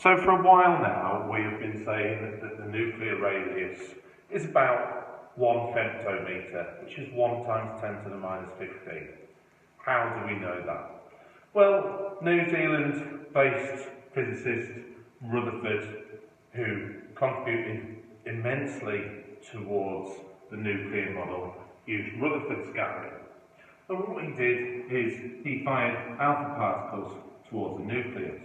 So for a while now, we have been saying that the nuclear radius is about 1 femtometer, which is 1 times 10 to the minus 15. How do we know that? Well, New Zealand-based physicist Rutherford, who contributed immensely towards the nuclear model, used Rutherford scattering. And what he did is he fired alpha particles towards the nucleus.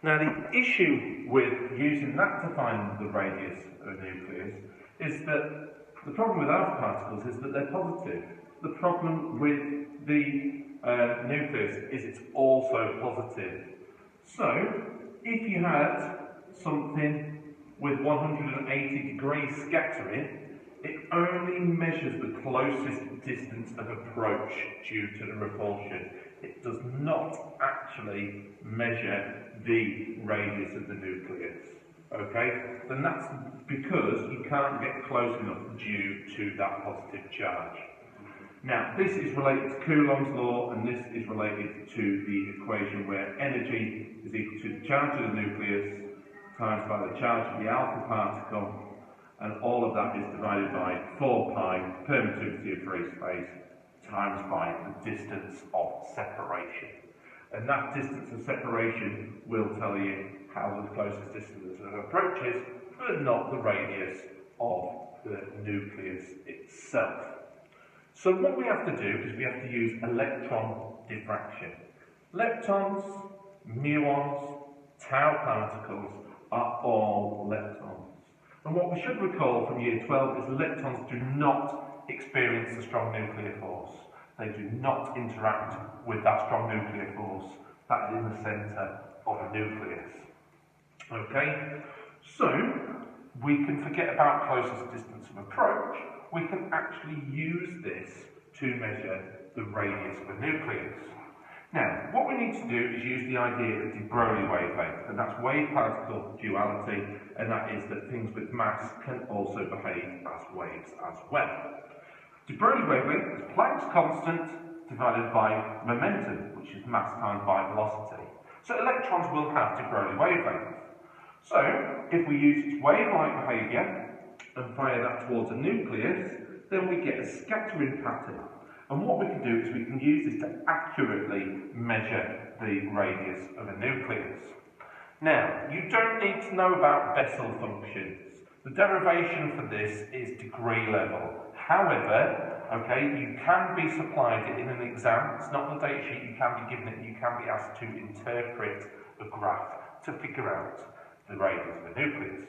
Now, the issue with using that to find the radius of a nucleus is that the problem with alpha particles is that they're positive. The problem with the nucleus is it's also positive. So, if you had something with 180 degree scattering, it only measures the closest distance of approach due to the repulsion. It does not actually measure the radius of the nucleus. Okay? Then that's because you can't get close enough due to that positive charge. Now, this is related to Coulomb's law, and this is related to the equation where energy is equal to the charge of the nucleus times by the charge of the alpha particle, and all of that is divided by 4 pi, permittivity of free space, times by the distance of separation. And that distance of separation will tell you how the closest distance of approach is, but not the radius of the nucleus itself. So what we have to do is we have to use electron diffraction. Leptons, muons, tau particles are all leptons. And what we should recall from year 12 is leptons do not experience a strong nuclear force. They do not interact with that strong nuclear force that is in the centre of a nucleus. Okay? So, we can forget about closest distance of approach. We can actually use this to measure the radius of a nucleus. Now, what we need to do is use the idea of de Broglie wavelength, and that's wave-particle duality, and that is that things with mass can also behave as waves as well. De Broglie wavelength is Planck's constant divided by momentum, which is mass times by velocity. So electrons will have de Broglie wavelength. So, if we use its wave-like behaviour and fire that towards a nucleus, then we get a scattering pattern. And what we can do is we can use this to accurately measure the radius of a nucleus. Now, you don't need to know about Bessel functions. The derivation for this is degree level. However, okay, you can be supplied it in an exam. It's not on the data sheet, you can be given it, you can be asked to interpret a graph to figure out the radius of a nucleus.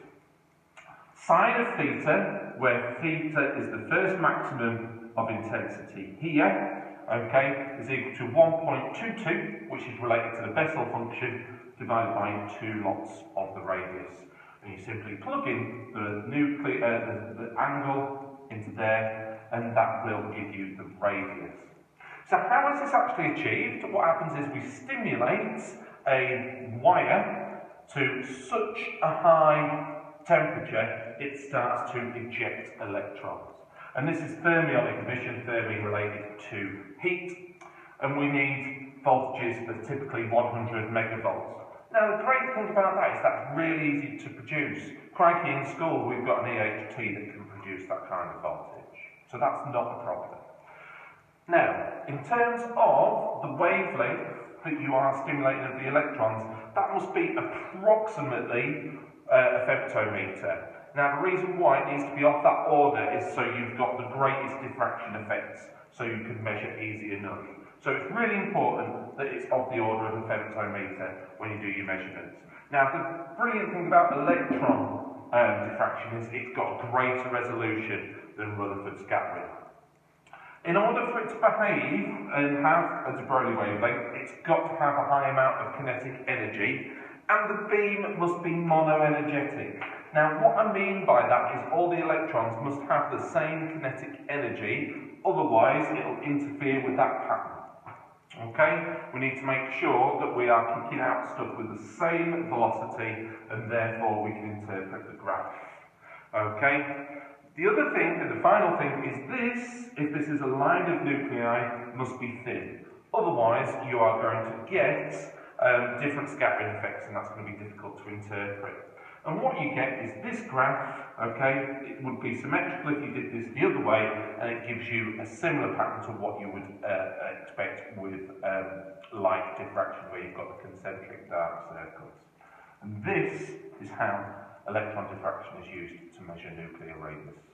Sine of theta, where theta is the first maximum of intensity here, okay, is equal to 1.22, which is related to the Bessel function, divided by 2 lots of the radius. And you simply plug in the angle into there, and that will give you the radius. So how is this actually achieved? What happens is we stimulate a wire to such a high temperature, it starts to eject electrons. And this is thermionic emission, thermi related to heat, and we need voltages of typically 100 megavolts. Now, the great thing about that is that's really easy to produce. Crikey, in school, we've got an EHT that can produce that kind of voltage. So that's not a problem. Now, in terms of the wavelength that you are stimulating of the electrons, that must be approximately a femtometer. Now, the reason why it needs to be of that order is so you've got the greatest diffraction effects, so you can measure easy enough. So it's really important that it's of the order of a femtometer when you do your measurements. Now, the brilliant thing about electron diffraction is it's got a greater resolution than Rutherford scattering. In order for it to behave and have a de Broglie wavelength, it's got to have a high amount of kinetic energy, and the beam must be monoenergetic. Now, what I mean by that is all the electrons must have the same kinetic energy, otherwise it'll interfere with that pattern. Okay? We need to make sure that we are kicking out stuff with the same velocity, and therefore we can interpret the graph. Okay? The other thing, and the final thing, is this, if this is a line of nuclei, must be thin. Otherwise, you are going to get different scattering effects, and that's going to be difficult to interpret. And what you get is this graph, okay? It would be symmetrical if you did this the other way, and it gives you a similar pattern to what you would expect with light diffraction, where you've got the concentric dark circles. And this is how electron diffraction is used to measure nuclear radius.